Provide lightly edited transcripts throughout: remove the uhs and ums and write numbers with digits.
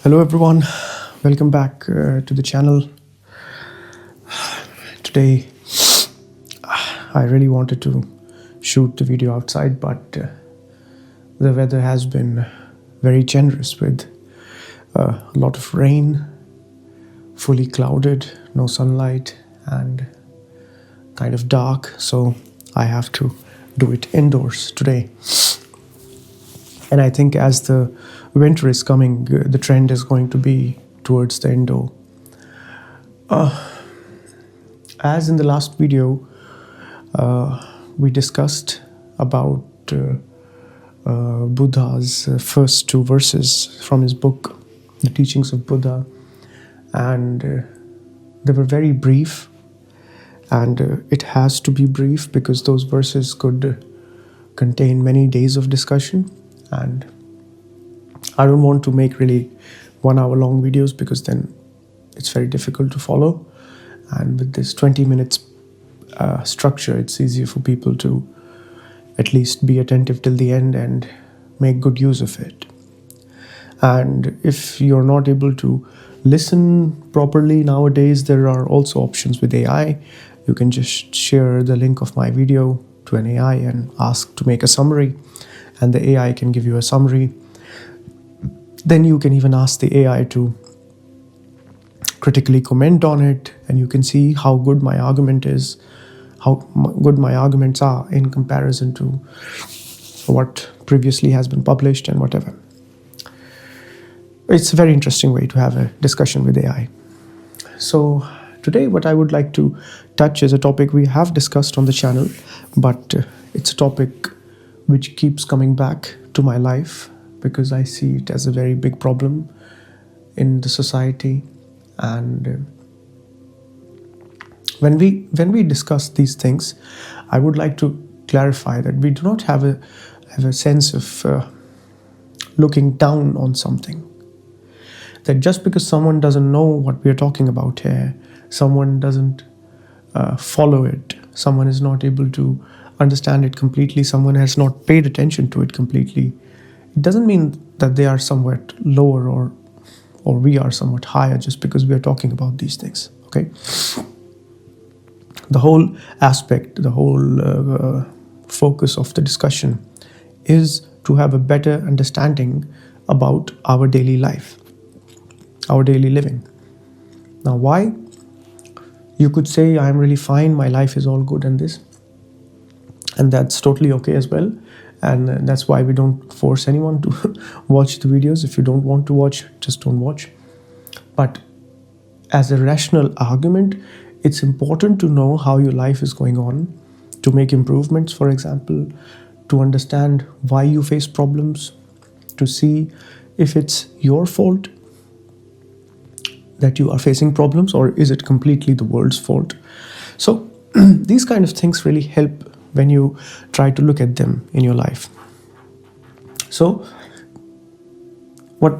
Hello everyone, welcome back to the channel. Today I really wanted to shoot the video outside, but the weather has been very generous with a lot of rain, fully clouded, no sunlight, and kind of dark, so I have to do it indoors today. And I think as the winter is coming, the trend is going to be towards the indoor. As in the last video, we discussed about Buddha's first two verses from his book, The Teachings of Buddha, and they were very brief, and it has to be brief because those verses could contain many days of discussion, and I don't want to make really 1 hour long videos because then it's very difficult to follow, and with this 20 minutes structure, it's easier for people to at least be attentive till the end and make good use of it. And if you're not able to listen properly nowadays, there are also options with AI. You can just share the link of my video to an AI and ask to make a summary, and the AI can give you a summary. Then you can even ask the AI to critically comment on it, and you can see how good my argument is, how good my arguments are in comparison to what previously has been published and whatever. It's a very interesting way to have a discussion with AI. So today what I would like to touch is a topic we have discussed on the channel, but it's a topic which keeps coming back to my life because I see it as a very big problem in the society. And when we discuss these things, I would like to clarify that we do not have a sense of looking down on something. That just because someone doesn't know what we are talking about here, someone doesn't follow it, someone is not able to understand it completely, someone has not paid attention to it completely, it doesn't mean that they are somewhat lower or we are somewhat higher just because we are talking about these things. Okay, the whole aspect, the whole focus of the discussion is to have a better understanding about our daily life, our daily living. Now, why? You could say, I'm really fine, my life is all good and this, and that's totally okay as well. And that's why we don't force anyone to watch the videos. If you don't want to watch, just don't watch. But as a rational argument, it's important to know how your life is going on, to make improvements, for example, to understand why you face problems, to see if it's your fault that you are facing problems, or is it completely the world's fault. So these kind of things really help when you try to look at them in your life. So what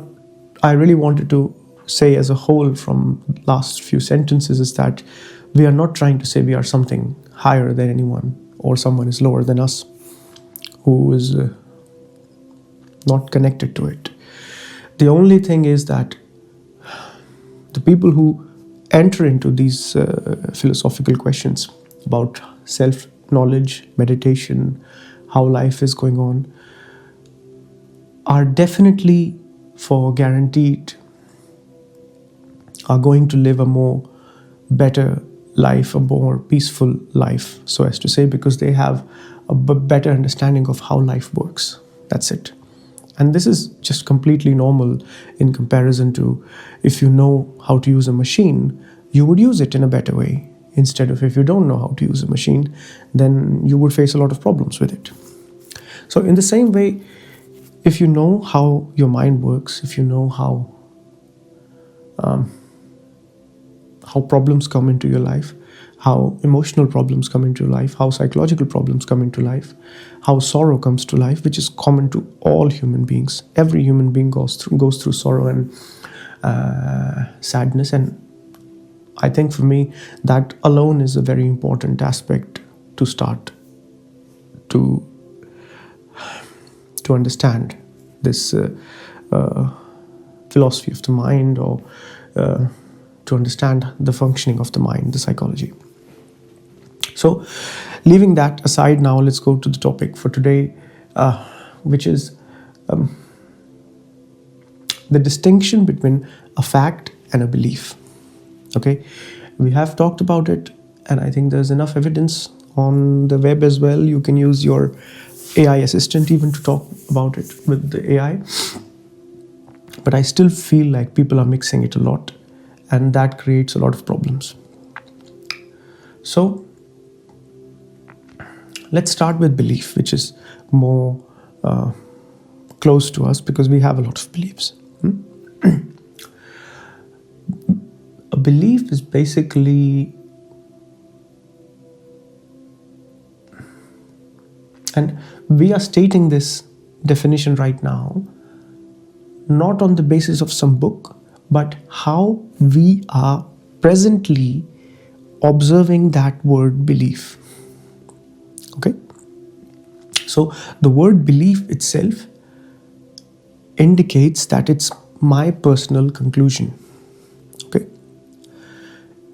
I really wanted to say as a whole from last few sentences is that we are not trying to say we are something higher than anyone or someone is lower than us who is not connected to it. The only thing is that the people who enter into these philosophical questions about self-knowledge, meditation, how life is going on, are definitely, for guaranteed, are going to live a more better life, a more peaceful life, so as to say, because they have a better understanding of how life works. That's it. And this is just completely normal in comparison to if you know how to use a machine, you would use it in a better way. Instead of if you don't know how to use a machine, then you would face a lot of problems with it. So in the same way, if you know how your mind works, if you know how problems come into your life, how emotional problems come into life, how psychological problems come into life, how sorrow comes to life, which is common to all human beings. Every human being goes through sorrow and sadness, and I think for me that alone is a very important aspect to start to understand this philosophy of the mind, or to understand the functioning of the mind, the psychology. So, leaving that aside, now let's go to the topic for today, which is the distinction between a fact and a belief. Okay, we have talked about it, and I think there's enough evidence on the web as well. You can use your AI assistant even to talk about it with the AI. But I still feel like people are mixing it a lot, and that creates a lot of problems. So, let's start with belief, which is more close to us because we have a lot of beliefs. A belief is basically, and we are stating this definition right now, not on the basis of some book, but how we are presently observing that word belief. Okay? So the word belief itself indicates that it's my personal conclusion. Okay?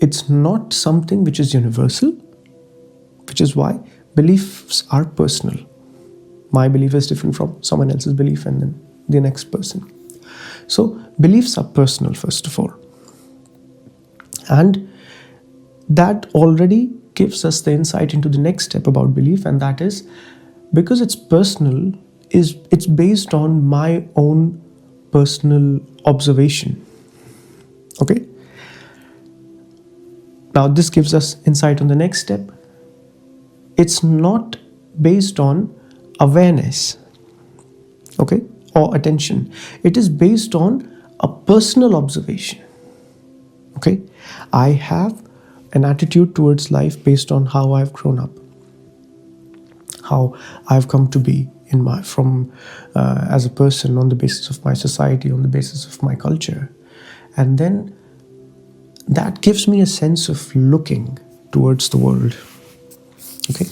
It's not something which is universal, which is why beliefs are personal. My belief is different from someone else's belief and then the next person. So beliefs are personal, first of all. And that already gives us the insight into the next step about belief, and that is, because it's personal, it's based on my own personal observation. Okay? Now this gives us insight on the next step. It's not based on awareness, okay, or attention. It is based on a personal observation. Okay? I have an attitude towards life based on how I've grown up, how I've come to be as a person, on the basis of my society, on the basis of my culture. And then that gives me a sense of looking towards the world. Okay?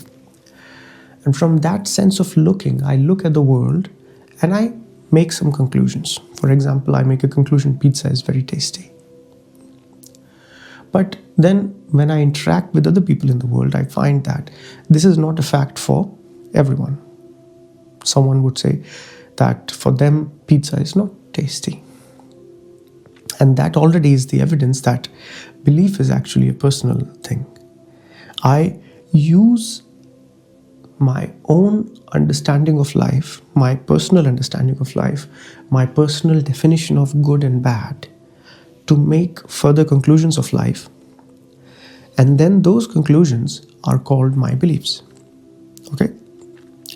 And from that sense of looking, I look at the world and I make some conclusions. For example, I make a conclusion: pizza is very tasty. But then when I interact with other people in the world, I find that this is not a fact for everyone. Someone would say that for them, pizza is not tasty. And that already is the evidence that belief is actually a personal thing. I use my own understanding of life, my personal understanding of life, my personal definition of good and bad to make further conclusions of life. And then those conclusions are called my beliefs. Okay?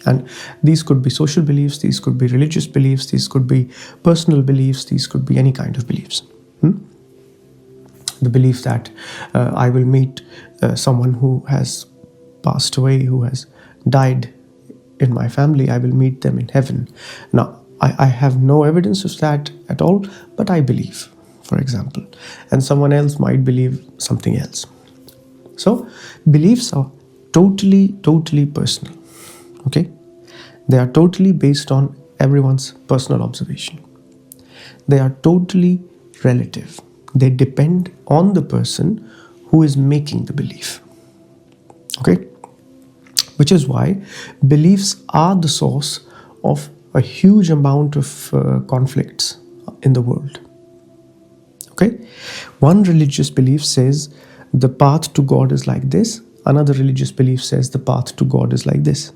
And these could be social beliefs, these could be religious beliefs, these could be personal beliefs, these could be any kind of beliefs. The belief that I will meet someone who has passed away, who has died in my family, I will meet them in heaven. Now, I have no evidence of that at all, but I believe, for example. And someone else might believe something else. So, beliefs are totally personal. Okay? They are totally based on everyone's personal observation. They are totally relative. They depend on the person who is making the belief. Okay? Which is why beliefs are the source of a huge amount of conflicts in the world. Okay? One religious belief says the path to God is like this. Another religious belief says the path to God is like this.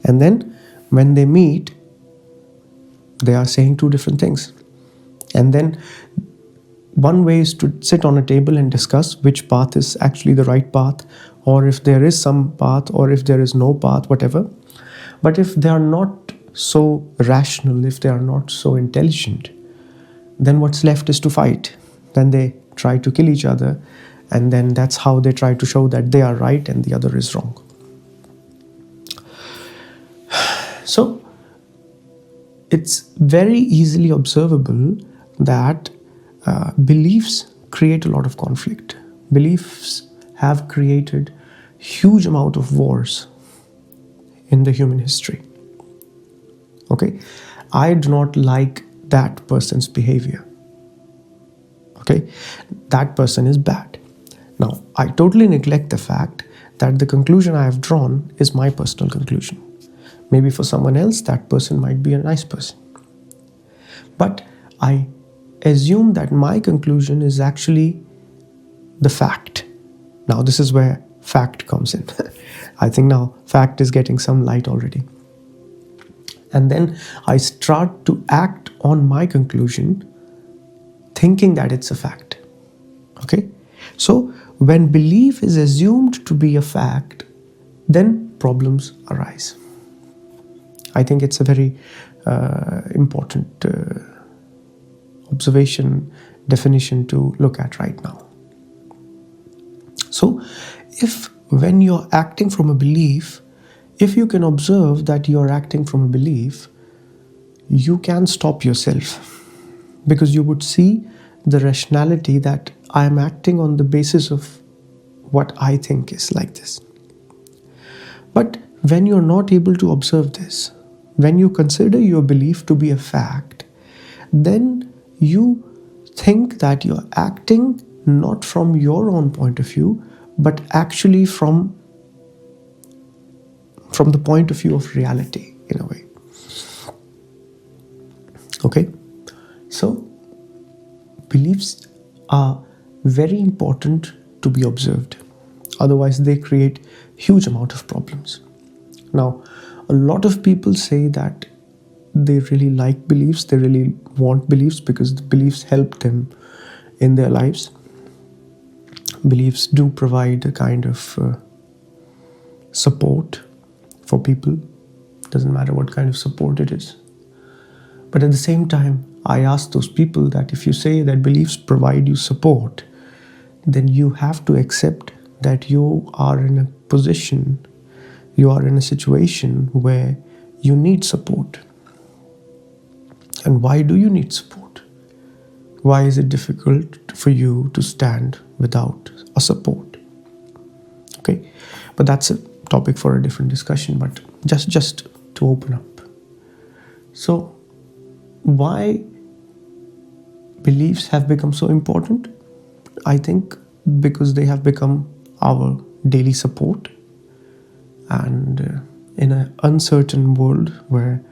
And then when they meet, they are saying two different things. And then one way is to sit on a table and discuss which path is actually the right path, or if there is some path, or if there is no path, whatever. But if they are not so rational, if they are not so intelligent, then what's left is to fight. Then they try to kill each other, and then that's how they try to show that they are right and the other is wrong. So, it's very easily observable that beliefs create a lot of conflict. Beliefs have created huge amount of wars in the human history. Okay? I do not like that person's behavior. Okay, that person is bad. Now, I totally neglect the fact that the conclusion I have drawn is my personal conclusion. Maybe for someone else, that person might be a nice person. But I assume that my conclusion is actually the fact. Now, this is where fact comes in. I think now fact is getting some light already. And then I start to act on my conclusion thinking that it's a fact. Okay? So, when belief is assumed to be a fact, then problems arise. I think it's a very important observation, definition to look at right now. So, if when you're acting from a belief, if you can observe that you're acting from a belief, you can stop yourself, because you would see the rationality that I am acting on the basis of what I think is like this. But when you're not able to observe this, when you consider your belief to be a fact, then you think that you're acting not from your own point of view, but actually from the point of view of reality, in a way. Okay? So, beliefs are very important to be observed. Otherwise, they create huge amount of problems. Now, a lot of people say that they really like beliefs, they really want beliefs because the beliefs help them in their lives. Beliefs do provide a kind of support for people. Doesn't matter what kind of support it is. But at the same time, I ask those people that if you say that beliefs provide you support, then you have to accept that you are in a position, you are in a situation where you need support. And why do you need support? Why is it difficult for you to stand without a support? Okay, but that's a topic for a different discussion, but just to open up. So, why beliefs have become so important? I think because they have become our daily support. And in an uncertain world where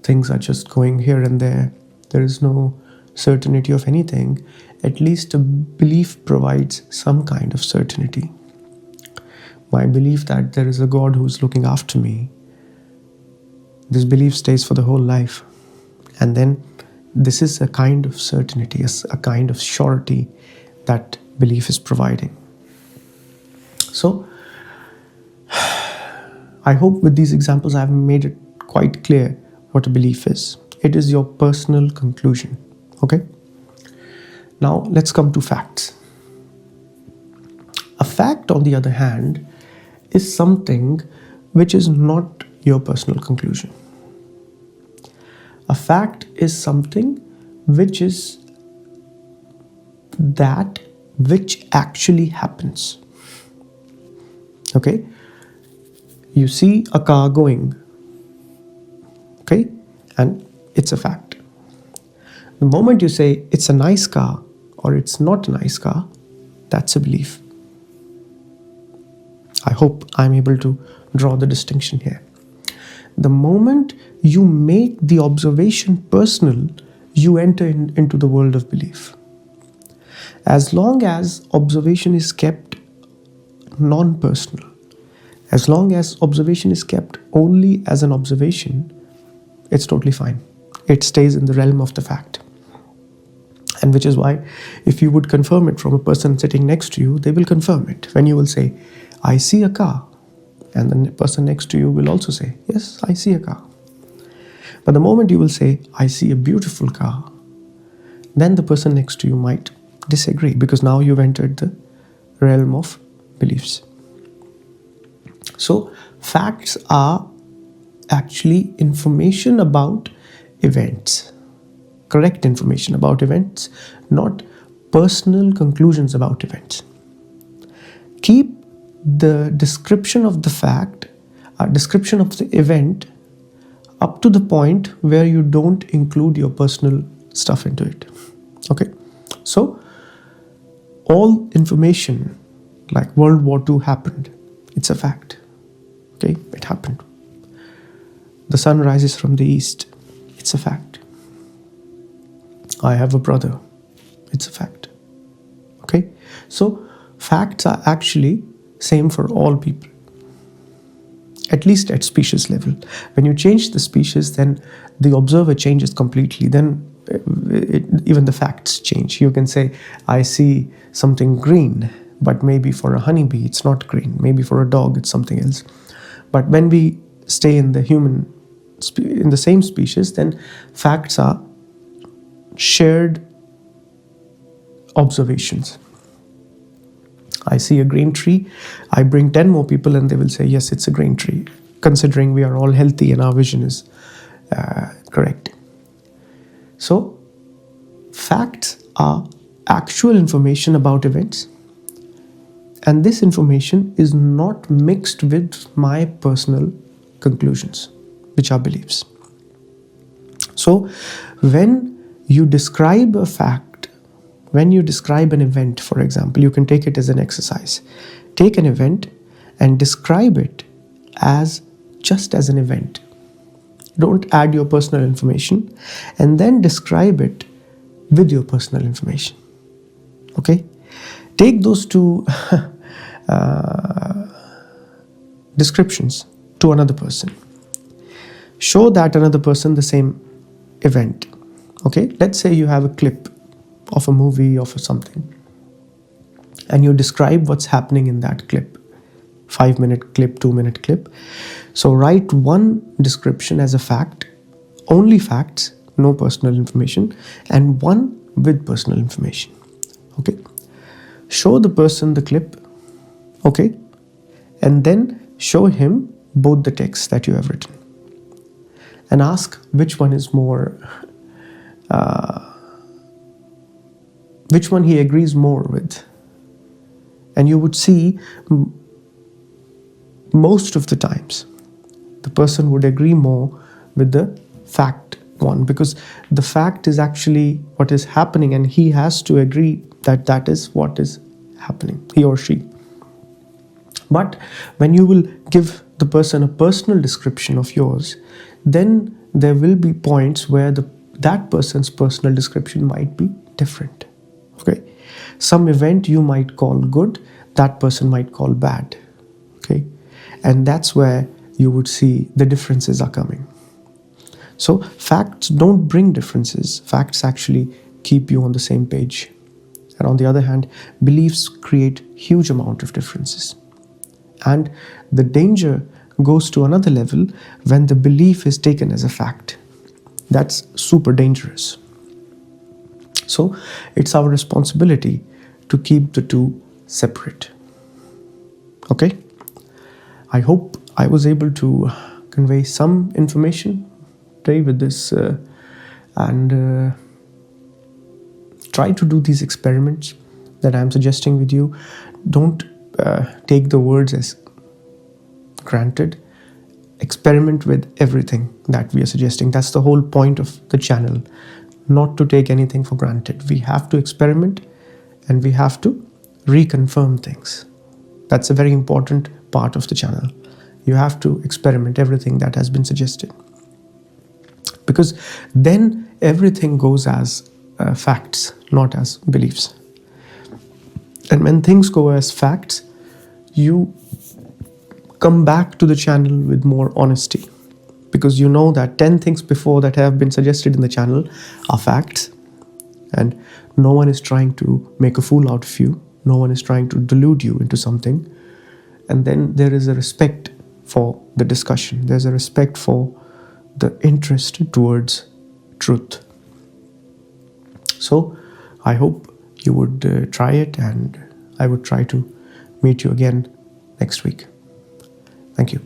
things are just going here and there is no certainty of anything, at least a belief provides some kind of certainty. My belief that there is a God who's looking after me, this belief stays for the whole life. And then this is a kind of certainty, a kind of surety that belief is providing. So, I hope with these examples I have made it quite clear what a belief is. It is your personal conclusion. Okay? Now, let's come to facts. A fact, on the other hand, is something which is not your personal conclusion. A fact is something which is that which actually happens. Okay? You see a car going. Okay? And it's a fact. The moment you say it's a nice car or it's not a nice car, that's a belief. I hope I'm able to draw the distinction here. The moment you make the observation personal, you enter into the world of belief. As long as observation is kept non-personal, as long as observation is kept only as an observation, it's totally fine. It stays in the realm of the fact. And which is why, if you would confirm it from a person sitting next to you, they will confirm it. When you will say, I see a car, and the person next to you will also say, yes, I see a car. But the moment you will say, I see a beautiful car, then the person next to you might disagree, because now you've entered the realm of beliefs. So, facts are actually information about events, correct information about events, not personal conclusions about events. Keep the description of the fact, description of the event, up to the point where you don't include your personal stuff into it. Okay? So, all information, like World War II happened, it's a fact. Okay, it happened. The sun rises from the east, it's a fact. I have a brother, it's a fact. Okay, so facts are actually same for all people, at least at species level. When you change the species, then the observer changes completely. Then even the facts change. You can say, I see something green, but maybe for a honeybee it's not green. Maybe for a dog it's something else. But when we stay in the in the same species, then facts are shared observations. I see a green tree, I bring 10 more people and they will say, yes, it's a green tree, considering we are all healthy and our vision is correct. So, facts are actual information about events, and this information is not mixed with my personal conclusions, which are beliefs. So, when you describe a fact, when you describe an event, for example, you can take it as an exercise. Take an event and describe it as just as an event. Don't add your personal information, and then describe it with your personal information. Okay? Take those two descriptions to another person. Show that another person the same event. Okay? Let's say you have a clip of a movie, of something, and you describe what's happening in that clip. 5-minute clip, 2-minute clip. So write one description as a fact, only facts, no personal information, and one with personal information. Okay? Show the person the clip, okay? And then show him both the texts that you have written. And ask which one is more, which one he agrees more with. And you would see most of the times the person would agree more with the fact one, because the fact is actually what is happening and he has to agree that that is what is happening, he or she. But when you will give the person a personal description of yours, then there will be points where that person's personal description might be different. Okay, some event you might call good, that person might call bad. Okay, and that's where you would see the differences are coming. So facts don't bring differences. Facts actually keep you on the same page. And on the other hand, beliefs create huge amount of differences. And the danger goes to another level when the belief is taken as a fact. That's super dangerous. So it's our responsibility to keep the two separate. Okay? I hope I was able to convey some information today with this and try to do these experiments that I'm suggesting with you. Don't take the words as granted. Experiment with everything that we are suggesting. That's the whole point of the channel, not to take anything for granted. We have to experiment and we have to reconfirm things. That's a very important part of the channel. You have to experiment everything that has been suggested, because then everything goes as facts, not as beliefs. And when things go as facts, you come back to the channel with more honesty, because you know that 10 things before that have been suggested in the channel are facts, and no one is trying to make a fool out of you. No one is trying to delude you into something. And then there is a respect for the discussion. There's a respect for the interest towards truth. So I hope you would try it, and I would try to meet you again next week. Thank you.